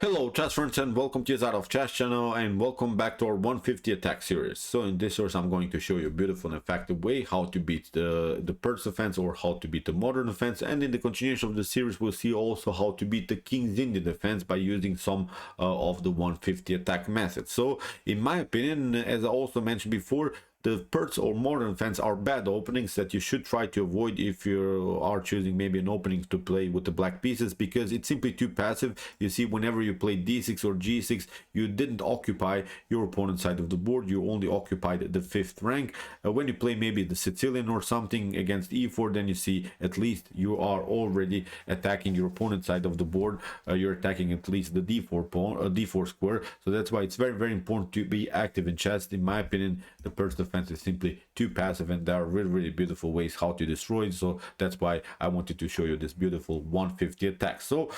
Hello chess friends and welcome to the Chess channel and welcome back to our 150 attack series. So in this series I'm going to show you a beautiful and effective way how to beat the Pirc defense or how to beat the modern defense, and in the continuation of the series we'll see also how to beat the King's Indian defense by using some of the 150 attack methods. So in my opinion, as I also mentioned before, the Pirc or modern defense are bad openings that you should try to avoid if you are choosing maybe an opening to play with the black pieces, because it's simply too passive. You see, whenever you play d6 or g6, you didn't occupy your opponent's side of the board, you only occupied the 5th rank. When you play maybe the Sicilian or something against e4, then you see at least you are already attacking your opponent's side of the board. You're attacking at least the d4 pawn, d4 square. So that's why it's very important to be active in chess. In my opinion, the Pirc defense is simply too passive, and there are really beautiful ways how to destroy it. So that's why I wanted to show you this beautiful 150 attack. So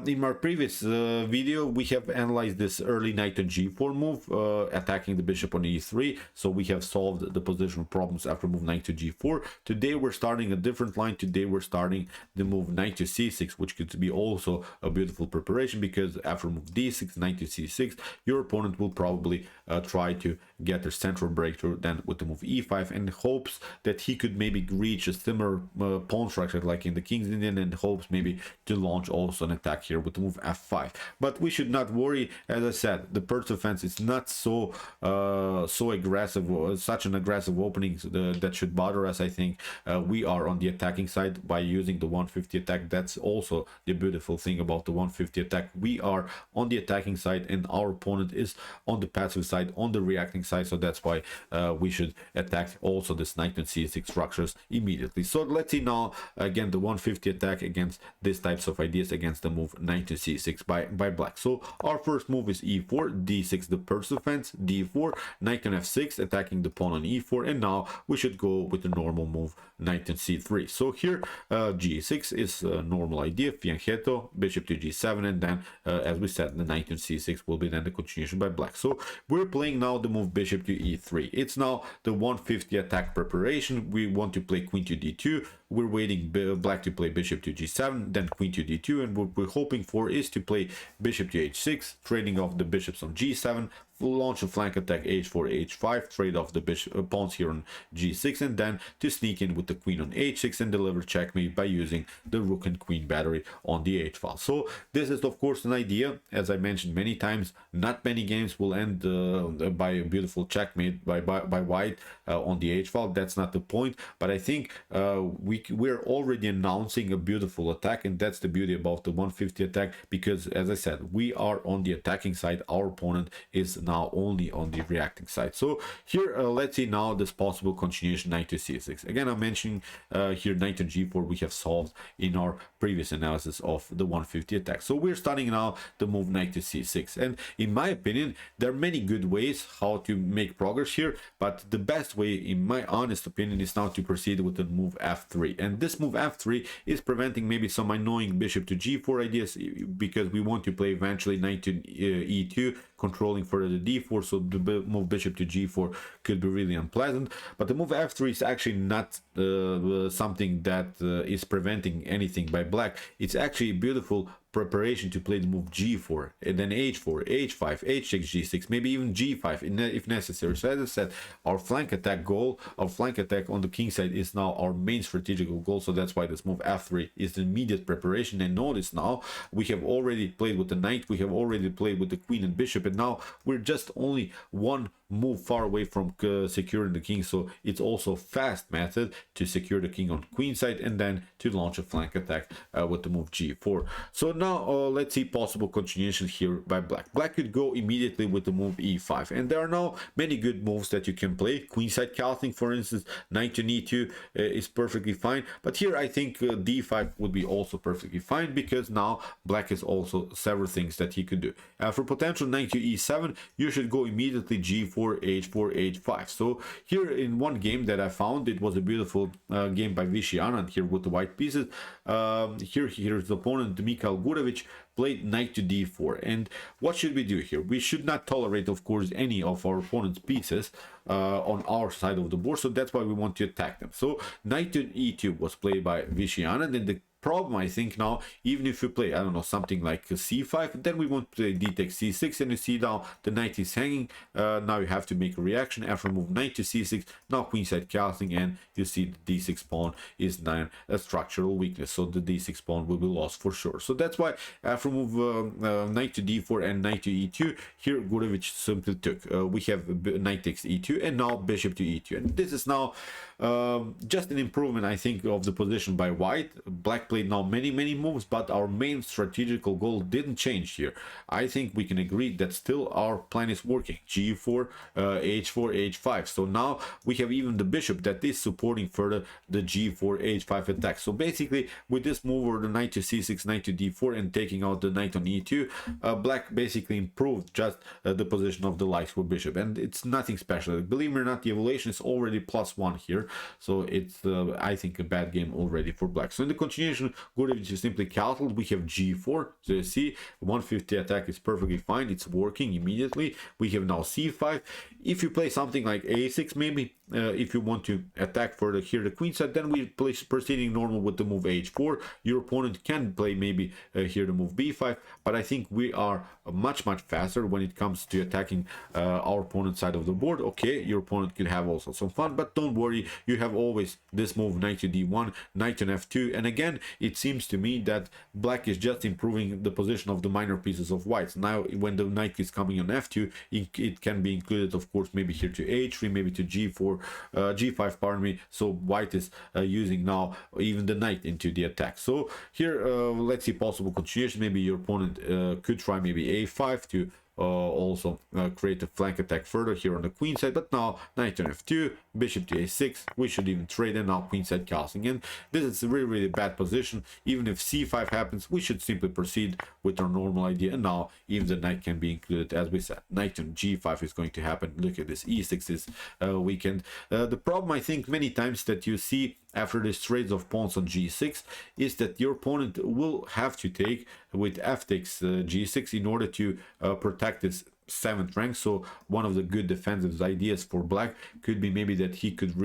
in my previous video we have analyzed this early knight to g4 move, attacking the bishop on e3. So we have solved the positional problems after move knight to g4. Today we're starting a different line. Today we're starting the move knight to c6, which could be also a beautiful preparation, because after move d6, knight to c6, your opponent will probably try to get a central breakthrough then with the move e5, and hopes that he could maybe reach a similar pawn structure like in the King's Indian, and hopes maybe to launch also an attack here with the move f5. But we should not worry. As I said, the Pirc defense is not so aggressive, or such an aggressive opening that should bother us. I think we are on the attacking side by using the 150 attack. That's also the beautiful thing about the 150 attack. We are on the attacking side and our opponent is on the passive side, on the reacting side. So that's why we should attack also this knight and c6 structures immediately. So let's see now again the 150 attack against these types of ideas, against the move knight to c6 by black. So our first move is e4, d6 the Pirc defense, d4, knight on f6, attacking the pawn on e4, and now we should go with the normal move knight on c3. So here g6 is a normal idea, fianchetto, bishop to g7, and then as we said, the knight on c6 will be then the continuation by black. So we're playing now the move bishop to e3. It's now the 150 attack preparation. We want to play queen to d2. We're waiting black to play bishop to g7, then queen to d2, and what we're hoping for is to play bishop to h6, trading off the bishops on g7, launch a flank attack h4 h5, trade off the bishop pawns here on g6, and then to sneak in with the queen on h6 and deliver checkmate by using the rook and queen battery on the h file. So this is of course an idea. As I mentioned many times, not many games will end by a beautiful checkmate by white on the h file. That's not the point, but I think we're already announcing a beautiful attack, and that's the beauty about the 150 attack, because as I said, we are on the attacking side, our opponent is now only on the reacting side. So here let's see now this possible continuation knight to c6. Again, I'm mentioning here knight to g4 we have solved in our previous analysis of the 150 attack. So we're starting now the move knight to c6, and in my opinion there are many good ways how to make progress here, but the best way in my honest opinion is now to proceed with the move f3. And this move f3 is preventing maybe some annoying bishop to g4 ideas, because we want to play eventually knight to e2, controlling further the d4, so the move bishop to g4 could be really unpleasant. But the move f3 is actually not something that is preventing anything by black. It's actually a beautiful preparation to play the move g4, and then h4, h5, h6, g6, maybe even g5 if necessary. So as I said, our flank attack goal, our flank attack on the king side is now our main strategical goal. So that's why this move f3 is the immediate preparation. And notice now we have already played with the knight, we have already played with the queen and bishop, and now we're just only one move far away from securing the king. So it's also a fast method to secure the king on queen side and then to launch a flank attack with the move g4. So now let's see possible continuation here by black. Black could go immediately with the move e5, and there are now many good moves that you can play. Queenside castling, for instance, knight to e2 is perfectly fine, but here I think d5 would be also perfectly fine, because now black has also several things that he could do. For potential knight to e7, you should go immediately g4, h4, h5. So here in one game that I found, it was a beautiful game by Vichy Anand here with the white pieces. Here's the opponent Mikhail Gurov. Gurovic played knight to d4. And what should we do here? We should not tolerate, of course, any of our opponent's pieces on our side of the board, so that's why we want to attack them. So knight to e2 was played by Vishy Anand, and the problem, I think, now, even if you play, I don't know, something like c5, then we want to play d takes c6, and you see now the knight is hanging. Now you have to make a reaction after move knight to c6, now queenside castling, and you see the d6 pawn is now a structural weakness, so the d6 pawn will be lost for sure. So that's why after move knight to d4 and knight to e2, here Gurovic simply took. We have knight takes e2, and now bishop to e2, and this is now just an improvement, I think, of the position by white. Black played now many moves, but our main strategical goal didn't change here. I think we can agree that still our plan is working. g4, h4, h5. So now we have even the bishop that is supporting further the g4, h5 attack. So basically, with this move or the knight to c6, knight to d4, and taking out the knight on e2, black basically improved just the position of the light for bishop, and it's nothing special. Believe me or not, the evaluation is already +1 here, so it's I think a bad game already for black. So in the continuation, Gurovic is simply castled. We have g4, so you see 150 attack is perfectly fine, it's working immediately. We have now c5. If you play something like a6, maybe if you want to attack further here the queenside, then we play proceeding normal with the move h4. Your opponent can play maybe here the move b5, but I think we are much faster when it comes to attacking our opponent's side of the board. Okay, your opponent could have also some fun, but don't worry, you have always this move knight to d1, knight on f2, and again it seems to me that black is just improving the position of the minor pieces of whites. Now when the knight is coming on f2, it can be included, of course, maybe here to h3, maybe to g4, g5, pardon me. So white is using now even the knight into the attack. So here let's see possible continuation. Maybe your opponent could try maybe a5 to also create a flank attack further here on the queen side, but now knight on f2, bishop to a6, we should even trade, and now queenside castling. And this is a really bad position. Even if c5 happens, we should simply proceed with our normal idea, and now even the knight can be included. As we said, knight on g5 is going to happen. Look at this, e6 is weakened. The problem, I think, many times that you see after these trades of pawns on g6 is that your opponent will have to take with f takes g6 in order to protect this 7th rank. So one of the good defensive ideas for black could be maybe that he could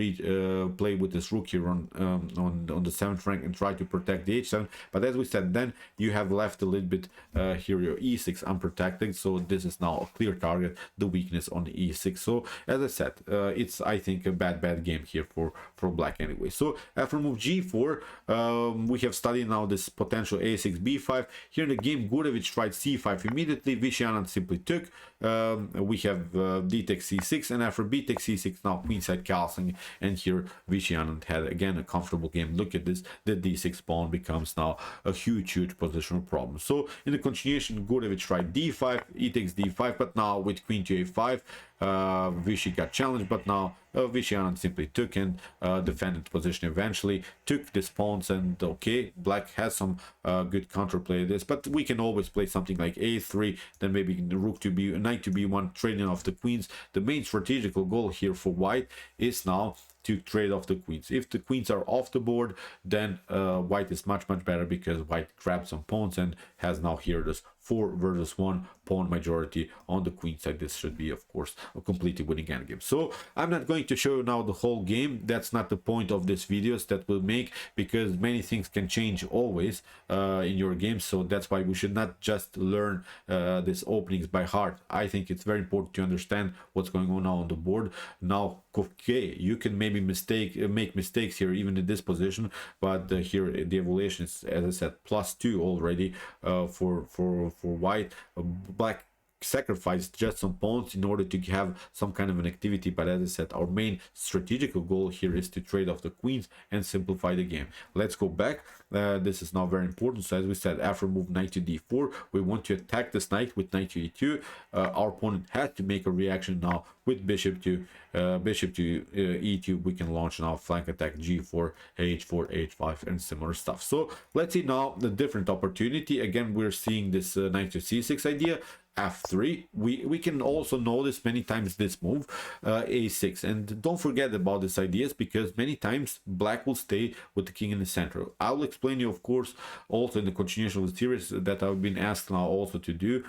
play with this rook here on the 7th rank and try to protect the h7. But as we said, then you have left a little bit here your e6 unprotected, so this is now a clear target, the weakness on the e6. So as I said, it's, I think, a bad game here for black anyway. So after move g4, we have studied now this potential a6 b5. Here in the game, Gurovic tried c5 immediately. Vishy Anand simply took. We have d takes c6, and after b takes c6, now queenside castling, and here Vishy Anand had again a comfortable game. Look at this, the d6 pawn becomes now a huge positional problem. So in the continuation, Gurovic tried d5, e takes d5, but now with queen to a5, Vishy got challenged, but now Vishy Anand simply took and defended position eventually, took these pawns, and okay, black has some good counterplay of this, but we can always play something like a3, then maybe the rook to b, knight to b1, trading off the queens. The main strategical goal here for white is now to trade off the queens. If the queens are off the board, then white is much better, because white grabs some pawns and has now here this 4 versus 1 pawn majority on the queen side. This should be, of course, a completely winning endgame. So I'm not going to show you now the whole game. That's not the point of this videos that we'll make, because many things can change always in your game. So that's why we should not just learn these openings by heart. I think it's very important to understand what's going on now on the board. Now, okay, you can maybe make mistakes here even in this position, but here the evaluation is, as I said, +2 already for white. Black sacrificed just some pawns in order to have some kind of an activity, but as I said, our main strategical goal here is to trade off the queens and simplify the game. Let's go back. This is now very important. So as we said, after move knight to d4, we want to attack this knight with knight to e2. Our opponent had to make a reaction now with bishop to e2. We can launch now flank attack g4, h4, h5, and similar stuff. So let's see now the different opportunity. Again, we're seeing this knight to c6 idea. f3. We can also notice many times this move, a6. And don't forget about these ideas, because many times black will stay with the king in the center. I will explain you, of course, also in the continuation of the series that I've been asked now also to do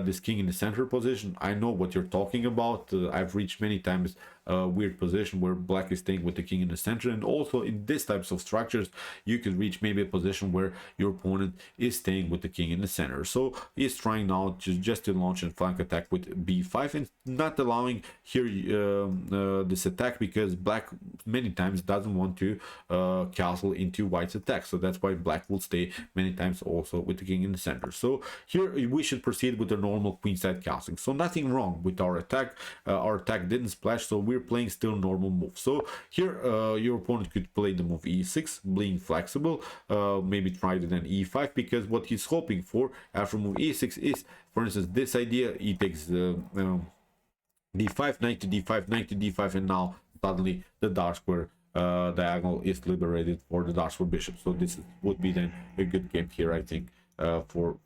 this king in the center position. I know what you're talking about. I've reached many times a weird position where black is staying with the king in the center, and also in these types of structures you could reach maybe a position where your opponent is staying with the king in the center. So he's trying now just to launch a flank attack with b5 and not allowing here this attack, because black many times doesn't want to castle into white's attack. So that's why black will stay many times also with the king in the center. So here we should proceed with the normal queenside castling. So nothing wrong with our attack. Our attack didn't splash, so we're playing still normal moves. So here your opponent could play the move e6, being flexible, maybe try to then e5, because what he's hoping for after move e6 is, for instance, this idea. He takes d5, knight to d5, knight to d5, and now suddenly the dark square diagonal is liberated for the dark square bishop. So this would be then a good game here, I think, for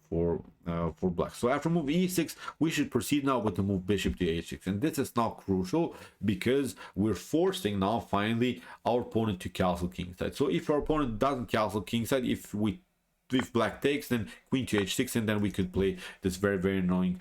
black. So after move e6, we should proceed now with the move bishop to h6, and this is now crucial because we're forcing now finally our opponent to castle kingside. So if our opponent doesn't castle kingside, if black takes, then queen to h6, and then we could play this very annoying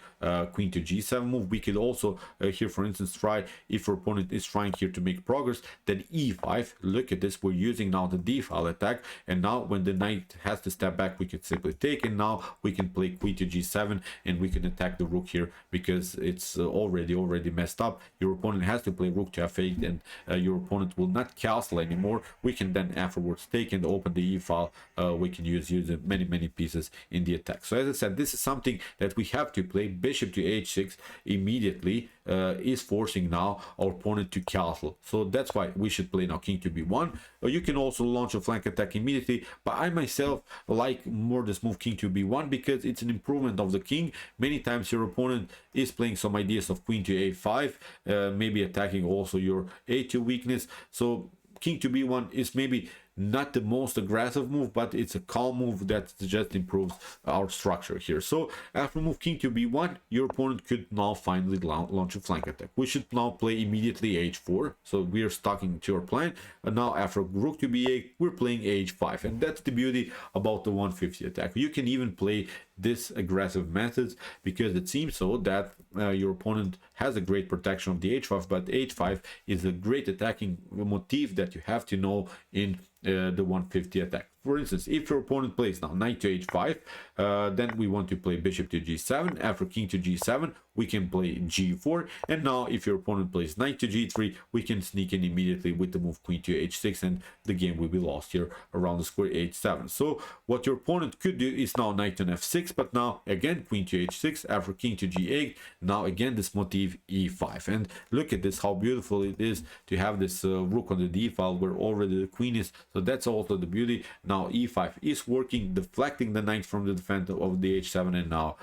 queen to g7 move. We could also here, for instance, try, if our opponent is trying here to make progress, then e5. Look at this, we're using now the d-file attack, and now when the knight has to step back, we could simply take, and now we can play queen to g7, and we can attack the rook here because it's already messed up. Your opponent has to play rook to f8, and your opponent will not castle anymore. We can then afterwards take and open the e-file. We can use many pieces in the attack. So as I said, this is something that we have to play. Bishop to h6 immediately is forcing now our opponent to castle. So that's why we should play now king to b1. You can also launch a flank attack immediately, but I myself like more this move king to b1 because it's an improvement of the king. Many times your opponent is playing some ideas of queen to a5, maybe attacking also your a2 weakness. So king to b1 is maybe not the most aggressive move, but it's a calm move that just improves our structure here. So after move king to b1, your opponent could now finally launch a flank attack. We should now play immediately h4, so we are sticking to our plan. And now after rook to b8, we're playing h5, and that's the beauty about the 150 attack. You can even play this aggressive methods because it seems so that your opponent has a great protection of the h5, but h5 is a great attacking motif that you have to know in the 150 attack. For instance, if your opponent plays now knight to h5, then we want to play bishop to g7. After king to g7, we can play g4. And now if your opponent plays knight to g3, we can sneak in immediately with the move queen to h6, and the game will be lost here around the square h7. So what your opponent could do is now knight on f6, but now again queen to h6, after king to g8, now again this motif e5. And look at this, how beautiful it is to have this rook on the d file where already the queen is. So that's also the beauty. Now e5 is working, deflecting the knight from the defense of the h7, and now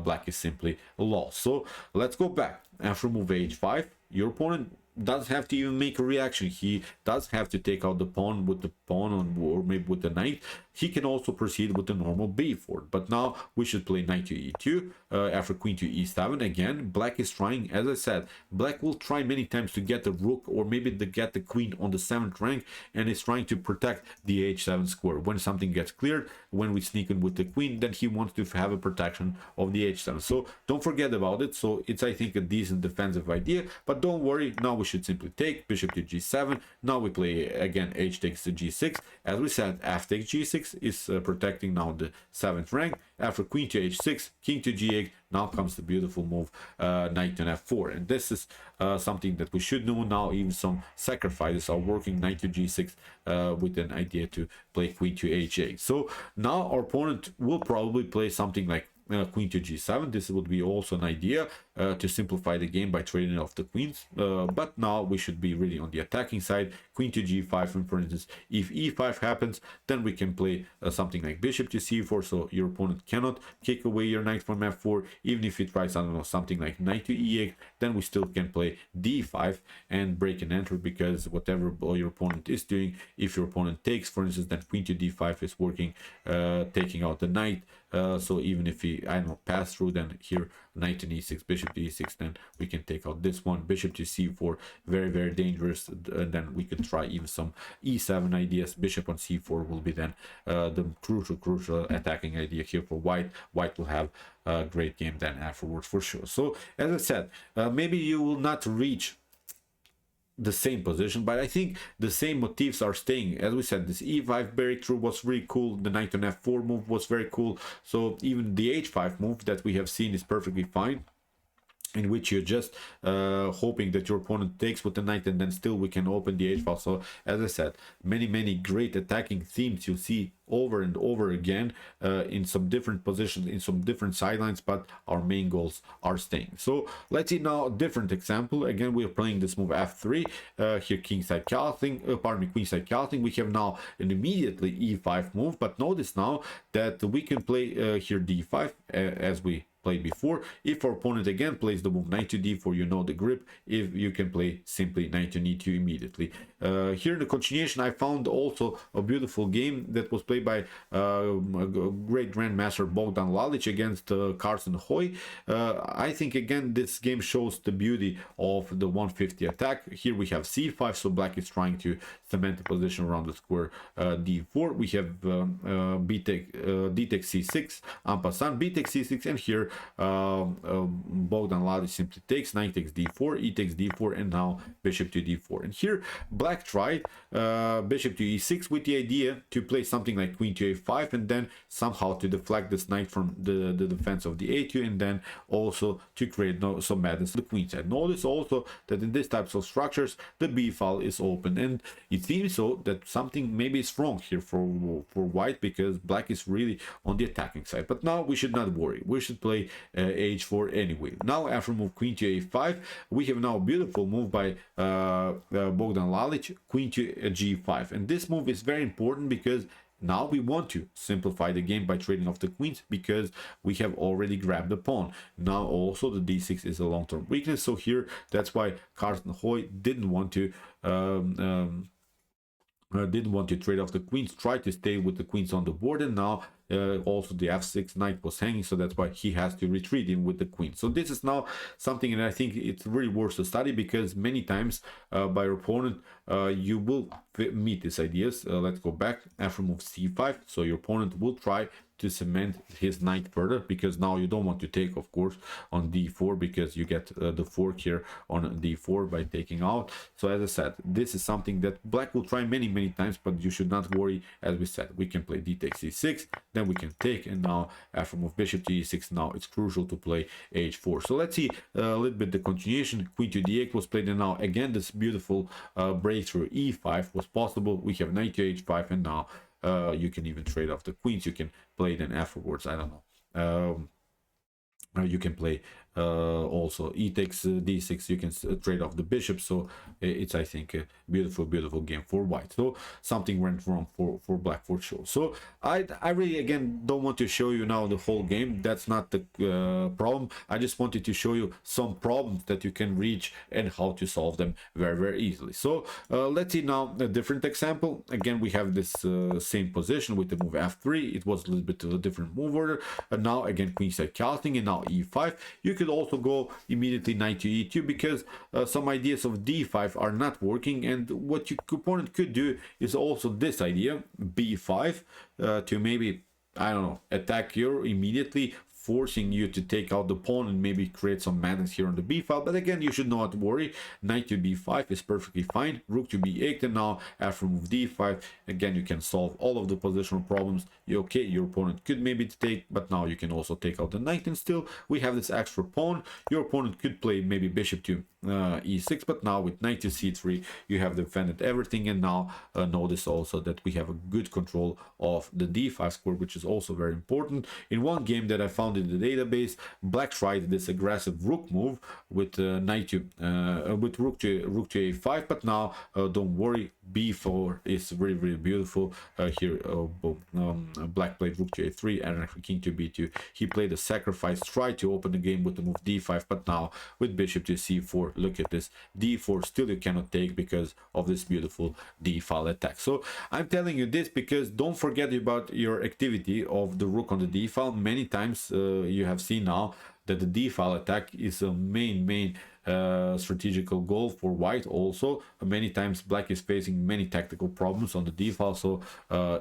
black is simply lost. So let's go back. After move h5, your opponent doesn't have to even make a reaction. He does have to take out the pawn with the pawn on, or maybe with the knight. He can also proceed with the normal b4, but now we should play knight to e2 after queen to e7. Again, black is trying, as I said, black will try many times to get the rook or maybe to get the queen on the 7th rank, and is trying to protect the h7 square. When something gets cleared, when we sneak in with the queen, then he wants to have a protection of the h7. So don't forget about it. So it's, I think, a decent defensive idea, but don't worry. Now we should simply take bishop to g7. Now we play again h takes to g6. As we said, f takes g6 is protecting now the 7th rank. After queen to h6, king to g8, now comes the beautiful move knight on f4, and this is something that we should know now. Even some sacrifices are working. Knight to g6 with an idea to play queen to h8. So now our opponent will probably play something like queen to g7. This would be also an idea to simplify the game by trading off the queens, but now we should be really on the attacking side. Queen to g5, and for instance, if e5 happens, then we can play something like bishop to c4, so your opponent cannot kick away your knight from f4. Even if he tries, I don't know, something like knight to e8, then we still can play d5 and break and enter, because whatever your opponent is doing, if your opponent takes, for instance, then queen to d5 is working, taking out the knight. So even if he, I don't know, pass through, then here knight to e6, bishop to e6, then we can take out this one, bishop to c4, very, very dangerous. And then we could try even some e7 ideas. Bishop on c4 will be then the crucial attacking idea here for white. White will have a great game then afterwards for sure. So as I said, maybe you will not reach the same position, but I think the same motifs are staying. As we said, this e5 breakthrough was really cool, the knight on f4 move was very cool, so even the h5 move that we have seen is perfectly fine, in which you're just hoping that your opponent takes with the knight, and then still we can open the h file. So as I said, many great attacking themes you see over and over again in some different positions, in some different sidelines, but our main goals are staying. So let's see now a different example. Again, we are playing this move f3 here, kingside castling, pardon me, queenside castling. We have now an immediately e5 move, but notice now that we can play here d5 as we played before. If our opponent again plays the move knight to d4, you know the grip. If you can play simply knight to e2 immediately. Here in the continuation, I found also a beautiful game that was played by great grandmaster Bogdan Lalic against Carsten Hoy. I think again this game shows the beauty of the 150 attack. Here we have c5, so black is trying to cement the position around the square d4. We have d takes c6, en passant b takes c6, and here Bogdan Lalic simply takes, knight takes d4, e takes d4, and now bishop to d4. And here black tried bishop to e6 with the idea to play something like queen to a5, and then somehow to deflect this knight from the defense of the a2, and then also to create some madness on the queen side. Notice also that in these types of structures the b file is open, and it seems so that something maybe is wrong here for white, because black is really on the attacking side. But now we should not worry, we should play h4 anyway. Now after move queen to a5, we have now a beautiful move by Bogdan Lalic, queen to g5, and this move is very important because now we want to simplify the game by trading off the queens, because we have already grabbed the pawn. Now also the d6 is a long-term weakness, so here that's why Carsten Hoy didn't want to trade off the queens, try to stay with the queens on the board, and now also the f6 knight was hanging, so that's why he has to retreat in with the queen. So this is now something that I think it's really worth to study, because many times by your opponent you will meet these ideas. Let's go back after move c5, so your opponent will try to cement his knight further, because now you don't want to take, of course, on d4, because you get the fork here on d4 by taking out. So as I said, this is something that black will try many times, but you should not worry. As we said, we can play d takes e6, then we can take, and now after move bishop to e6, now it's crucial to play h4. So let's see a little bit the continuation. Queen to d8 was played, and now again this beautiful breakthrough e5 was possible. We have knight to h5, and now you can even trade off the queens. You can play then afterwards, I don't know, you can play also e takes d6, you can trade off the bishop. So it's, I think, a beautiful game for white. So something went wrong for black for sure. So I really again don't want to show you now the whole game. That's not the problem. I just wanted to show you some problems that you can reach and how to solve them very easily. So let's see now a different example. Again, we have this same position with the move f3. It was a little bit of a different move order, and now again queenside castling, and now e5. You could also go immediately knight to e2, because some ideas of d5 are not working, and what your opponent could do is also this idea, b5, to maybe, I don't know, attack you immediately, forcing you to take out the pawn and maybe create some madness here on the b file. But again, you should not worry. Knight to b5 is perfectly fine. Rook to b8, and now after move d5, again you can solve all of the positional problems. Okay, your opponent could maybe take, but now you can also take out the knight, and still we have this extra pawn. Your opponent could play maybe bishop to e6, but now with knight to c3 you have defended everything. And now notice also that we have a good control of the d5 square, which is also very important. In one game that I found in the database, black tried this aggressive rook move with knight to with rook to a5, but now don't worry, b4 is really beautiful. Here black played rook to a3 and king to b2. He played a sacrifice, tried to open the game with the move d5, but now with bishop to c4, look at this, d4 still you cannot take because of this beautiful d file attack. So I'm telling you this because don't forget about your activity of the rook on the d file. Many times you have seen now that the d file attack is a main strategical goal for white. Also many times black is facing many tactical problems on the d file, so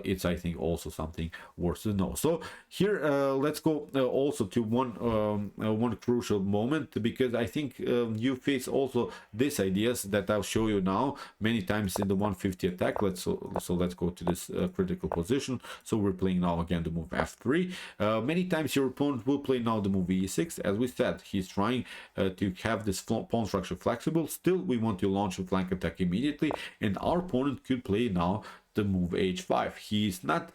it's I think also something worth to know. So here let's go also to one crucial moment, because I think you face also these ideas that I'll show you now many times in the 150 attack. So let's go to this critical position. So we're playing now again the move f3. Many times your opponent will play now the move e6. As we said, he's trying to have this pawn structure flexible. Still, we want to launch a flank attack immediately, and our opponent could play now the move h5. He's not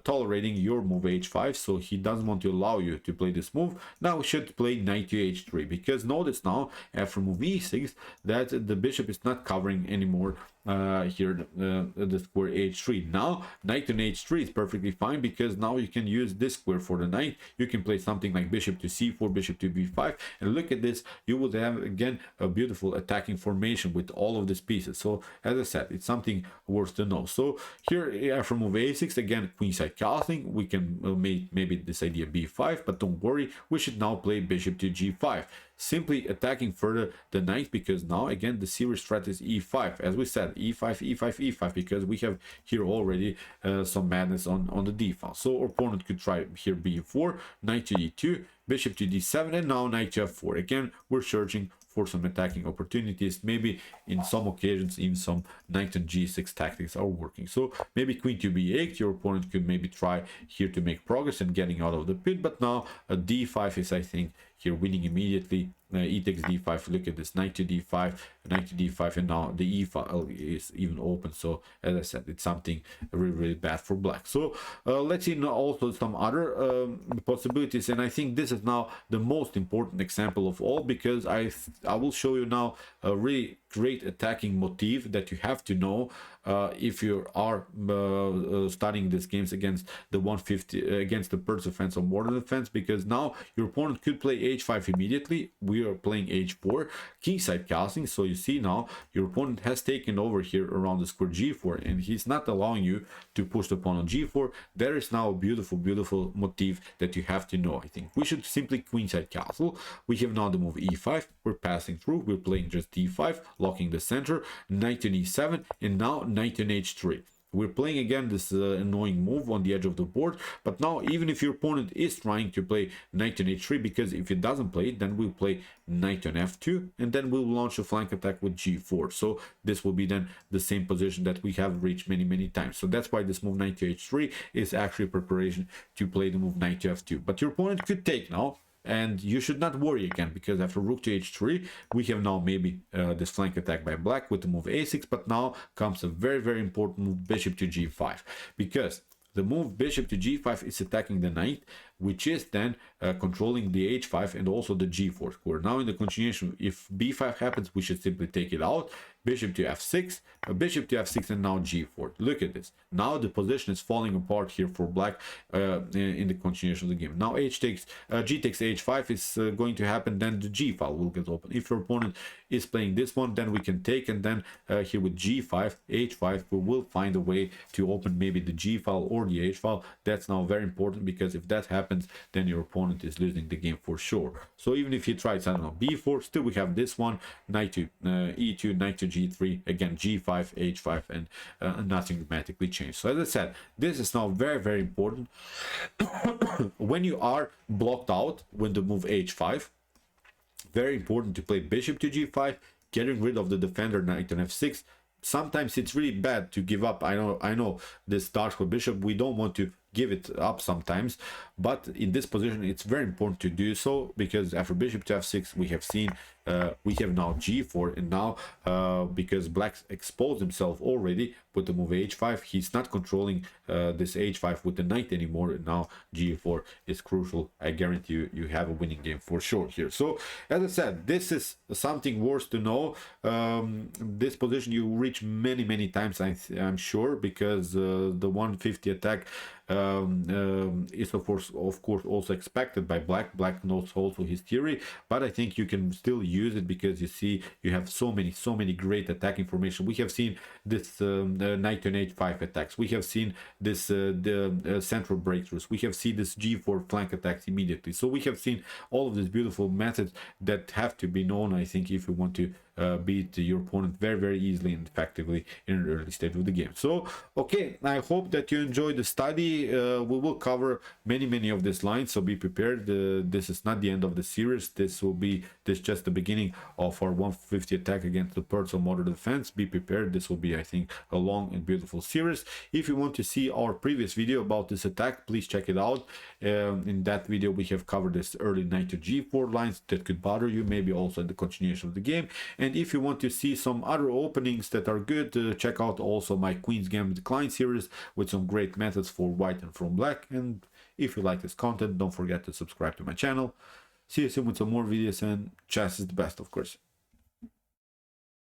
tolerating your move h5, so he doesn't want to allow you to play this move. Now we should play knight to h3, because notice now after move e6 that the bishop is not covering anymore here the square h3. Now knight to h3 is perfectly fine, because now you can use this square for the knight. You can play something like bishop to c4, bishop to b5, and look at this, you will have again a beautiful attacking formation with all of these pieces. So as I said, it's something worth to know. So here after move a6, again queenside castling, we can make maybe this idea b5, but don't worry, we should now play bishop to g5, simply attacking further the knight, because now again the serious threat is e5. As we said, e5, e5, e5, because we have here already some madness on the d file. So our opponent could try here b4, knight to d2, bishop to d7, and now knight to f4. Again, we're searching for some attacking opportunities. Maybe in some occasions even some knight and g6 tactics are working. So maybe queen to b8, your opponent could maybe try here to make progress and getting out of the pit, but now a d5 is I think here winning immediately. E takes d5, look at this, knight to d5, knight to d5, and now the e file is even open. So as I said, it's something really bad for black. So let's see now also some other possibilities, and I think this is now the most important example of all, because I will show you now a really great attacking motif that you have to know if you are studying these games against the 150 against the Pirc defense or modern defense, because now your opponent could play h5 immediately. We are playing h4, kingside castling. So you see now your opponent has taken over here around the square g4, and he's not allowing you to push the pawn on g4. There is now a beautiful motif that you have to know. I think we should simply queenside castle. We have now the move e5, we're passing through, we're playing just d5, locking the center, knight to e7, and now knight and h3. We're playing again this annoying move on the edge of the board, but now even if your opponent is trying to play knight and h3, because if it doesn't play it, then we'll play knight on f2, and then we'll launch a flank attack with g4. So this will be then the same position that we have reached many times. So that's why this move knight to h3 is actually preparation to play the move knight to f2. But your opponent could take now, and you should not worry again, because after rook to h3 we have now maybe this flank attack by black with the move a6, but now comes a very important move, bishop to g5, because the move bishop to g5 is attacking the knight, which is then controlling the h5 and also the g4 square. Now in the continuation, if b5 happens, we should simply take it out, bishop to f6, bishop to f6, and now g4. Look at this, now the position is falling apart here for black in the continuation of the game. Now g takes h5 is going to happen, then the g file will get open. If your opponent is playing this one, then we can take, and then here with g5, h5, we will find a way to open maybe the g file or the h file. That's now very important, because if that happens, then your opponent is losing the game for sure. So even if he tries, I don't know, b4, still we have this one, knight to e2, knight to g3, again g5, h5, and nothing dramatically changed. So as I said, this is now very important. When you are blocked out with the move h5, very important to play bishop to g5, getting rid of the defender knight on f6. Sometimes it's really bad to give up. I know this dark square bishop, we don't want to give it up sometimes, but in this position it's very important to do so, because after bishop to f6 we have seen we have now g4, and now because black exposed himself already with the move h5, he's not controlling this h5 with the knight anymore, and now g4 is crucial. I guarantee you have a winning game for sure here. So as I said, this is something worth to know. This position you reach many times, I'm sure, because the 150 attack is of course also expected by black. Black knows also his theory, but I think you can still use it, because you see you have so many great attacking formation. We have seen this knight on h5 attacks, we have seen this the central breakthroughs, we have seen this g4 flank attacks immediately. So we have seen all of these beautiful methods that have to be known, I think, if you want to beat your opponent very easily and effectively in an early stage of the game. So okay, I hope that you enjoyed the study. We will cover many of these lines, so be prepared. This is not the end of the series. This just the beginning of our 150 attack against the Pirc Modern Defense. Be prepared, this will be, I think, a long and beautiful series. If you want to see our previous video about this attack, please check it out. In that video we have covered this early knight to g4 lines that could bother you, maybe also in the continuation of the game. And if you want to see some other openings that are good, check out also my Queen's Gambit Decline series with some great methods for white and from black. And if you like this content, don't forget to subscribe to my channel. See you soon with some more videos, and chess is the best, of course.